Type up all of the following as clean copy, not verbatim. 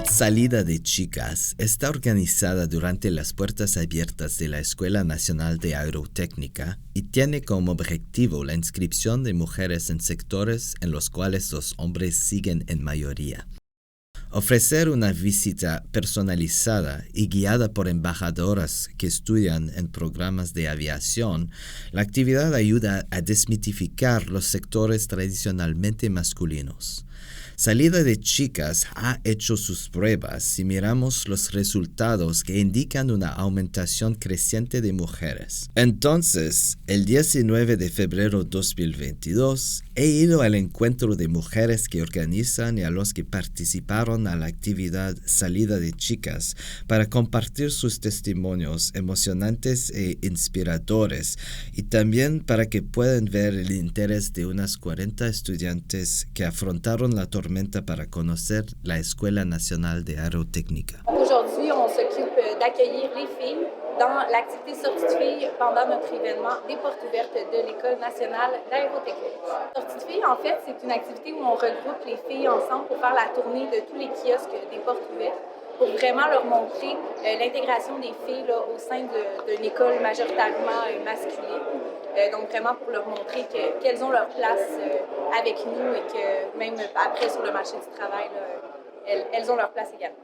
Salida de Chicas está organizada durante las puertas abiertas de la Escuela Nacional de Aerotécnica y tiene como objetivo la inscripción de mujeres en sectores en los cuales los hombres siguen en mayoría. Ofrecer una visita personalizada y guiada por embajadoras que estudian en programas de aviación, la actividad ayuda a desmitificar los sectores tradicionalmente masculinos. Salida de Chicas ha hecho sus pruebas y miramos los resultados que indican una aumentación creciente de mujeres. Entonces, el 19 de febrero de 2022, he ido al encuentro de mujeres que organizan y a los que participaron a la actividad Salida de Chicas para compartir sus testimonios emocionantes e inspiradores y también para que puedan ver el interés de unas 40 estudiantes que afrontaron la tormenta para conocer la Escuela Nacional de Aerotécnica. Aujourd'hui, on s'occupe d'accueillir les filles dans l'activité Sortie de filles pendant notre événement des portes ouvertes de l'École nationale d'aérotechnique. Sortie de filles, en fait, c'est une activité où on regroupe les filles ensemble pour faire la tournée de tous les kiosques des portes ouvertes pour vraiment leur montrer l'intégration des filles là, au sein d'une école majoritairement masculine. Donc vraiment pour leur montrer qu'elles ont leur place avec nous et que même après sur le marché du travail, là, elles ont leur place également.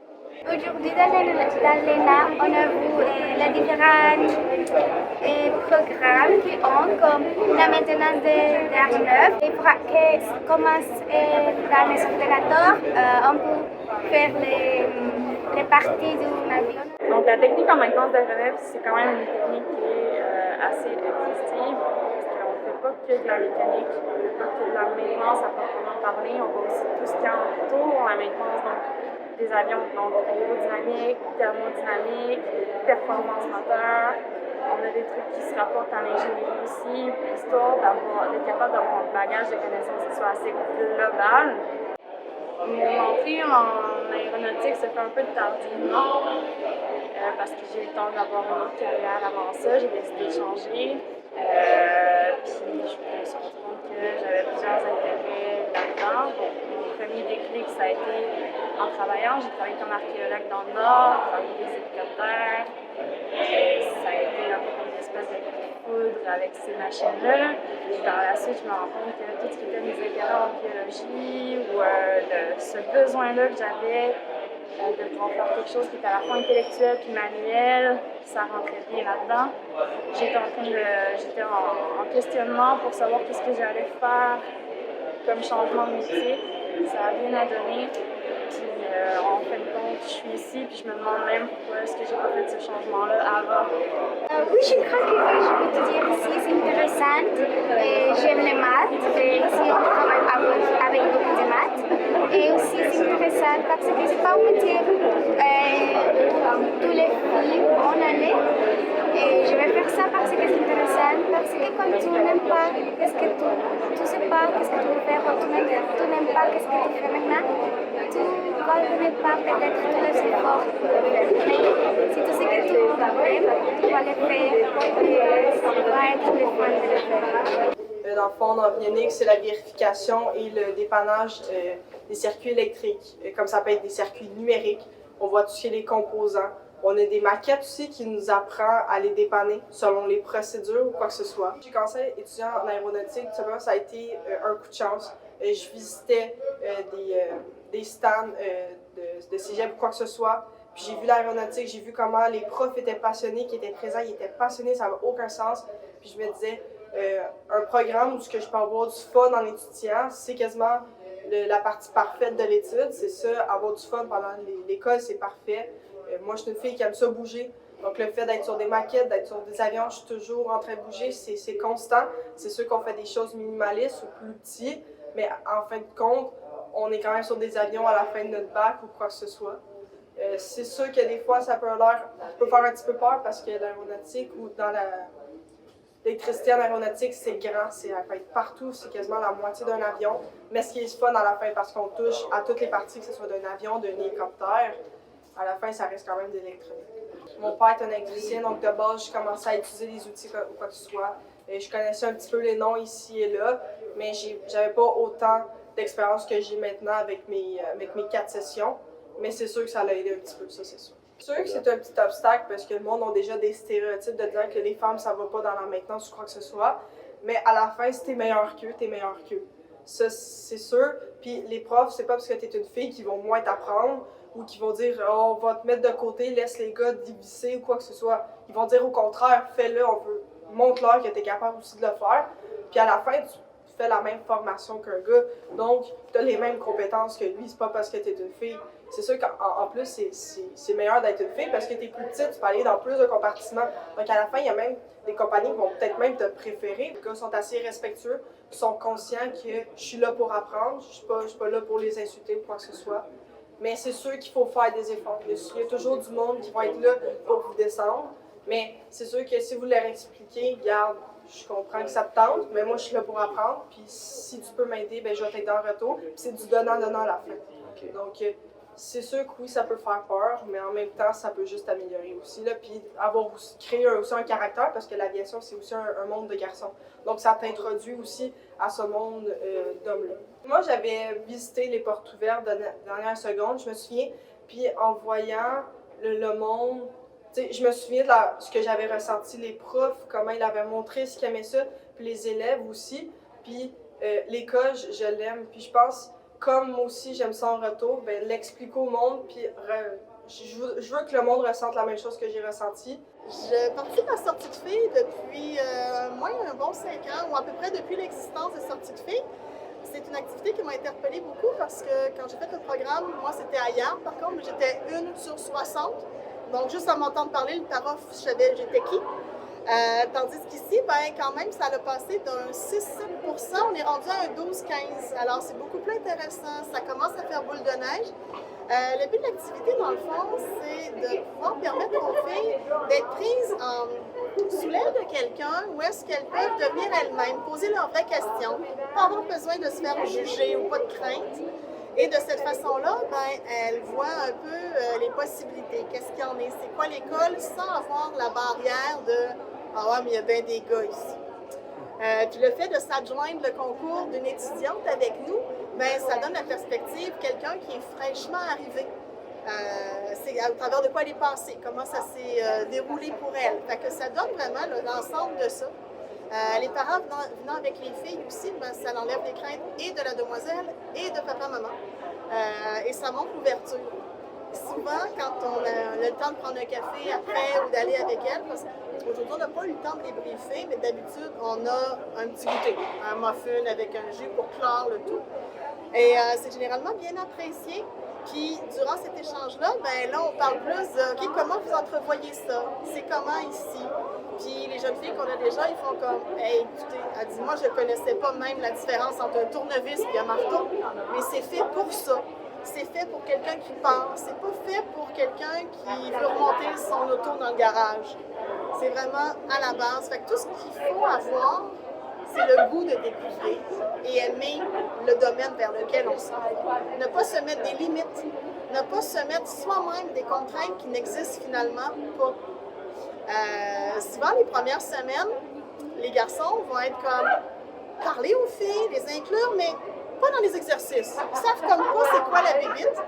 Aujourd'hui, dans l'ENA, on a vu les différents programmes qui ont, comme la maintenance d'air neuf, et qui commencent dans les ordinateurs. On peut faire les parties d'un avion. Donc la technique en maintenance d'air neuf, c'est quand même une technique qui est assez exhaustive. On ne fait pas que de la mécanique, on ne fait pas que de la maintenance à proprement parler. On va aussi tout ce qui entoure la maintenance, donc des avions, donc aérodynamique, thermodynamique, performance moteur. On a des trucs qui se rapportent à l'ingénierie aussi, histoire d'être capable d'avoir un bagage de connaissances qui soit assez global. Mon entrée en aéronautique se fait un peu tardivement parce que j'ai eu le temps d'avoir une autre carrière avant ça. J'ai décidé de changer. Puis je me suis rendu compte que j'avais plusieurs intérêts là-dedans. Donc, mon premier déclic, ça a été en travaillant. J'ai travaillé comme archéologue dans le Nord, travaillé des hélicoptères. Ça a été un peu comme une espèce de foudre avec ces machines-là. Puis par la suite, je me rends compte que tout ce qui était mes intérêts en biologie ou ce besoin-là que j'avais de pouvoir faire quelque chose qui était à la fois intellectuel puis manuel, ça rentrait bien là-dedans. J'étais en questionnement pour savoir qu'est-ce que j'allais faire comme changement de métier. Ça a bien à donner. Puis en fin de compte, je suis ici puis je me demande même pourquoi est-ce que j'ai pas fait ce changement-là avant. Oui, je crois que je peux te dire ici, c'est intéressant. J'aime les maths. Et ici, on travaille avec beaucoup de maths. Et aussi, c'est intéressant parce que c'est pas un métier tous les filles en année. Et je vais faire ça parce que c'est intéressant. Parce que quand tu n'aimes pas qu'est-ce que tu sais pas qu'est-ce que tu veux faire, ou tu n'aimes pas qu'est-ce que tu fais maintenant, tu ne vas pas peut-être tous les efforts pour le faire. Mais si tu sais que tu aimes, tu vas le faire et ça va être le fun de le faire. Dans le fond, en avionique, c'est la vérification et le dépannage des circuits électriques, comme ça peut être des circuits numériques. On voit tout ce qui est les composants. On a des maquettes aussi qui nous apprennent à les dépanner selon les procédures ou quoi que ce soit. J'ai commencé à étudier en aéronautique, tout simplement, ça a été un coup de chance. Je visitais des stands de cégep ou quoi que ce soit. Puis j'ai vu l'aéronautique, j'ai vu comment les profs étaient passionnés, qui étaient présents, ils étaient passionnés, ça n'avait aucun sens. Puis je me disais, un programme où je peux avoir du fun en étudiant, c'est quasiment la partie parfaite de l'étude. C'est ça, avoir du fun pendant l'école, c'est parfait. Moi, je suis une fille qui aime ça bouger. Donc, le fait d'être sur des maquettes, d'être sur des avions, je suis toujours en train de bouger, c'est constant. C'est sûr qu'on fait des choses minimalistes ou plus petites, mais en fin de compte, on est quand même sur des avions à la fin de notre bac ou quoi que ce soit. C'est sûr que des fois, ça peut faire un petit peu peur parce que l'aéronautique ou dans l'électricité en aéronautique, c'est grand, ça peut être partout, c'est quasiment la moitié d'un avion. Mais ce qui est fun à la fin, parce qu'on touche à toutes les parties, que ce soit d'un avion, d'un hélicoptère, à la fin, ça reste quand même de l'électronique. Mon père est un électricien, donc de base, je commençais à utiliser des outils ou quoi que ce soit. Je connaissais un petit peu les noms ici et là, mais j'avais pas autant d'expérience que j'ai maintenant avec mes 4 sessions. Mais c'est sûr que ça l'a aidé un petit peu, ça, c'est sûr. C'est sûr que c'est un petit obstacle parce que le monde a déjà des stéréotypes de dire que les femmes, ça va pas dans la maintenance ou quoi que ce soit. Mais à la fin, si t'es meilleur qu'eux, t'es meilleur qu'eux. Ça, c'est sûr. Puis les profs, c'est pas parce que t'es une fille qu'ils vont moins t'apprendre ou qu'ils vont dire « Oh, on va te mettre de côté, laisse les gars dévisser » ou quoi que ce soit. Ils vont dire au contraire « Fais-le, montre-leur que t'es capable aussi de le faire. » Puis à la fin, tu fais la même formation qu'un gars, donc t'as les mêmes compétences que lui. C'est pas parce que t'es une fille. C'est sûr qu'en plus, c'est meilleur d'être une fille parce que t'es plus petite, tu peux aller dans plus de compartiments. Donc à la fin, il y a même des compagnies qui vont peut-être même te préférer. Les gars sont assez respectueux, sont conscients que je suis là pour apprendre, je suis pas là pour les insulter ou quoi que ce soit. Mais c'est sûr qu'il faut faire des efforts. Il y a toujours du monde qui va être là pour vous descendre. Mais c'est sûr que si vous leur expliquez, regarde, je comprends que ça te tente, mais moi je suis là pour apprendre. Puis si tu peux m'aider, ben je vais t'aider en retour. Puis c'est du donnant-donnant à la fin. Okay. Donc c'est sûr que oui, ça peut faire peur, mais en même temps, ça peut juste améliorer aussi. Là, puis créer aussi un caractère, parce que l'aviation, c'est aussi un monde de garçons. Donc, ça t'introduit aussi à ce monde d'hommes-là. Moi, j'avais visité les portes ouvertes de dernière seconde, je me souviens, puis en voyant le monde, je me souviens de ce que j'avais ressenti, les profs, comment ils avaient montré ce qu'ils aimaient ça, puis les élèves aussi, puis l'école, je l'aime, puis je pense... Comme moi aussi, j'aime ça en retour, ben, l'expliquer au monde, puis je veux que le monde ressente la même chose que j'ai ressenti. Je participe à Sortie de filles depuis moins un bon 5 ans, ou à peu près depuis l'existence de Sortie de filles. C'est une activité qui m'a interpellée beaucoup parce que quand j'ai fait le programme, moi c'était à Yard, par contre, j'étais 1 sur 60. Donc juste à m'entendre parler, le tarif, je savais j'étais qui. Tandis qu'ici, ben, quand même, ça a passé d'un 6-7%, on est rendu à un 12-15%. Alors, c'est beaucoup plus intéressant. Ça commence à faire boule de neige. Le but de l'activité, dans le fond, c'est de pouvoir permettre aux filles d'être prises sous l'aile de quelqu'un où est-ce qu'elles peuvent devenir elles-mêmes, poser leurs vraies questions, pas avoir besoin de se faire juger ou pas de crainte. Et de cette façon-là, ben, elles voient un peu les possibilités. Qu'est-ce qu'il y en est? C'est quoi l'école sans avoir la barrière de « Ah ouais, mais il y a bien des gars ici. » Puis le fait de s'adjoindre le concours d'une étudiante avec nous, ben, ça donne la perspective quelqu'un qui est fraîchement arrivé. C'est à travers de quoi elle est passée, comment ça s'est déroulé pour elle. Fait que ça donne vraiment l'ensemble de ça. Les parents venant avec les filles aussi, ben, ça enlève les craintes et de la demoiselle et de papa-maman. Et ça montre l'ouverture. Souvent, quand on a le temps de prendre un café après ou d'aller avec elle, parce qu'aujourd'hui, on n'a pas eu le temps de débriefer, mais d'habitude, on a un petit goûter, un muffin avec un jus pour clore le tout. Et c'est généralement bien apprécié. Puis, durant cet échange-là, ben là, on parle plus de OK, comment vous entrevoyez ça? C'est comment ici? Puis, les jeunes filles qu'on a déjà, ils font comme hey, écoutez, elle dit, moi, je ne connaissais pas même la différence entre un tournevis et un marteau, mais c'est fait pour ça. C'est fait pour quelqu'un qui pense. C'est pas fait pour quelqu'un qui veut remonter son auto dans le garage. C'est vraiment à la base. Fait que tout ce qu'il faut avoir, c'est le goût de découvrir et aimer le domaine vers lequel on s'en va. Ne pas se mettre des limites, ne pas se mettre soi-même des contraintes qui n'existent finalement pas. Souvent, les premières semaines, les garçons vont être comme parler aux filles, les inclure, mais pas dans les exercices. Ils savent comme pas c'est quoi la bébite.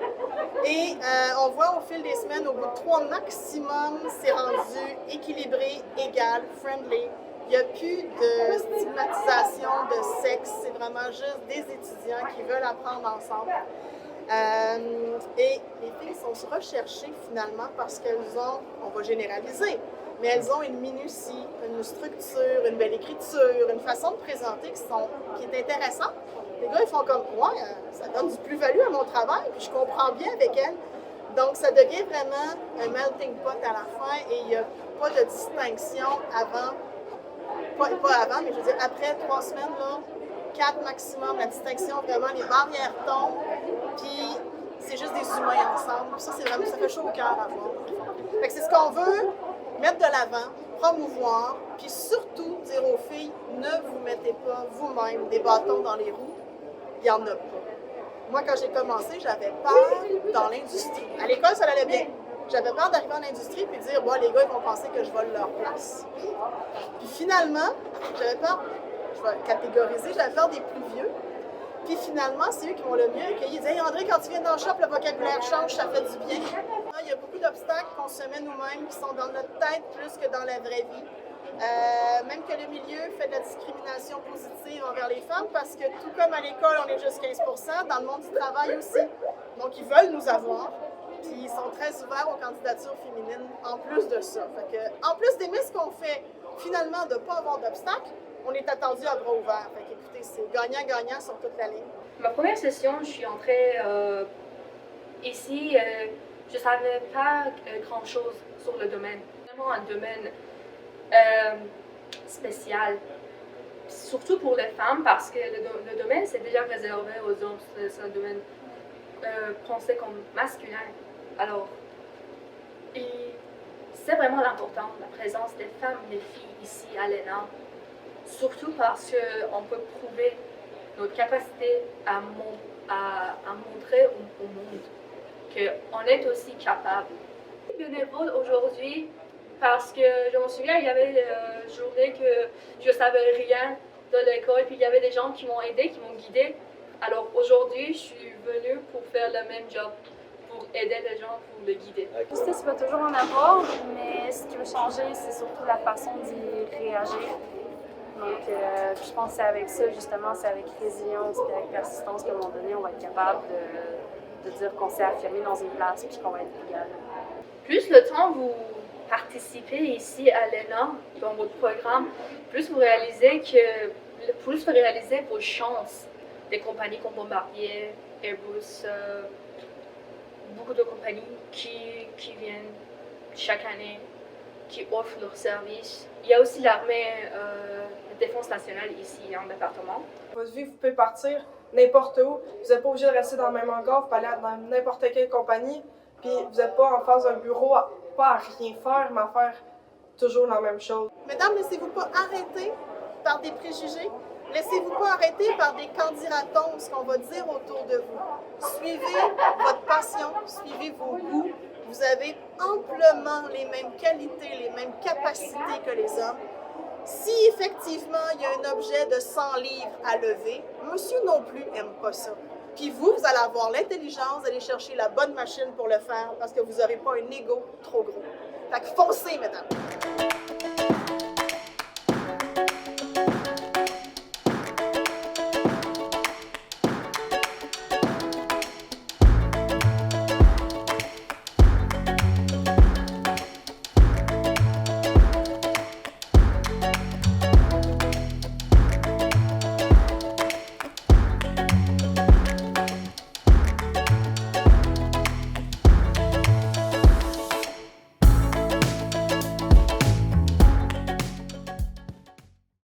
Et on voit au fil des semaines, au bout de 3 maximum, c'est rendu équilibré, égal, friendly. Il n'y a plus de stigmatisation de sexe, c'est vraiment juste des étudiants qui veulent apprendre ensemble. Et les filles sont recherchées finalement parce qu'elles ont, on va généraliser, mais elles ont une minutie, une structure, une belle écriture, une façon de présenter qui est intéressante. Les gars, ils font comme « Ouais, ça donne du plus-value à mon travail, puis je comprends bien avec elles. » Donc, ça devient vraiment un melting pot à la fin et il n'y a pas de distinction avant. Pas avant, mais je veux dire, après 3 semaines, là, 4 maximum, la distinction, vraiment, les barrières tombent, puis c'est juste des humains ensemble. Ça, c'est vraiment, ça fait chaud au cœur à voir. Fait que c'est ce qu'on veut, mettre de l'avant, promouvoir, puis surtout dire aux filles, ne vous mettez pas vous-même des bâtons dans les roues, il n'y en a pas. Moi, quand j'ai commencé, j'avais peur dans l'industrie. À l'école, ça allait bien. J'avais peur d'arriver en industrie et de dire, bon, les gars, ils vont penser que je vole leur place. Puis finalement, j'avais peur, je vais catégoriser, j'avais peur des plus vieux. Puis finalement, c'est eux qui vont le mieux accueillir. Ils disent « Hey André, quand tu viens dans le shop, le vocabulaire change, ça fait du bien. » Il y a beaucoup d'obstacles qu'on se met nous-mêmes qui sont dans notre tête plus que dans la vraie vie. Même que le milieu fait de la discrimination positive envers les femmes parce que tout comme à l'école, on est juste 15 %, dans le monde du travail aussi. Donc, ils veulent nous avoir. Puis, ils sont très ouverts aux candidatures féminines en plus de ça. Fait que, en plus d'aimer ce qu'on fait, finalement, de ne pas avoir d'obstacles, on est attendu à bras ouverts. Fait que, écoutez, c'est gagnant-gagnant sur toute la ligne. Ma première session, je suis entrée ici. Je ne savais pas grand-chose sur le domaine. Vraiment un domaine spécial, surtout pour les femmes, parce que le domaine, c'est déjà réservé aux hommes. C'est un domaine pensé comme masculin. Alors, c'est vraiment important, la présence des femmes et des filles ici à l'ENA, surtout parce qu'on peut prouver notre capacité à montrer au monde qu'on est aussi capable. Je suis bénévole aujourd'hui parce que je me souviens, il y avait une journée que je ne savais rien de l'école, puis il y avait des gens qui m'ont aidé, qui m'ont guidé. Alors aujourd'hui, je suis venue pour faire le même job, pour aider les gens, pour les guider. C'est pas toujours en avoir, mais ce qui va changer, c'est surtout la façon d'y réagir. Donc, je pense que c'est avec ça, justement, c'est avec résilience et avec persistance qu'à un moment donné, on va être capable de dire qu'on s'est affirmé dans une place puis qu'on va être égal. Plus le temps vous participez ici à l'ENA, dans votre programme, plus vous réalisez vos chances. Des compagnies comme Bombardier, Airbus, beaucoup de compagnies qui viennent chaque année, qui offrent leurs services. Il y a aussi l'armée de défense nationale ici en département. Votre vie, vous pouvez partir n'importe où. Vous n'êtes pas obligé de rester dans le même hangar, vous pouvez aller dans n'importe quelle compagnie. Puis vous n'êtes pas en face d'un bureau, pas à rien faire, mais à faire toujours la même chose. Mesdames, laissez-vous pas arrêter par des préjugés. Laissez-vous pas arrêter par des candidatons, ce qu'on va dire autour de vous. Suivez votre passion, suivez vos goûts. Vous avez amplement les mêmes qualités, les mêmes capacités que les hommes. Si effectivement il y a un objet de 100 livres à lever, monsieur non plus n'aime pas ça. Puis vous allez avoir l'intelligence d'aller chercher la bonne machine pour le faire parce que vous n'aurez pas un ego trop gros. Fait que foncez, mesdames!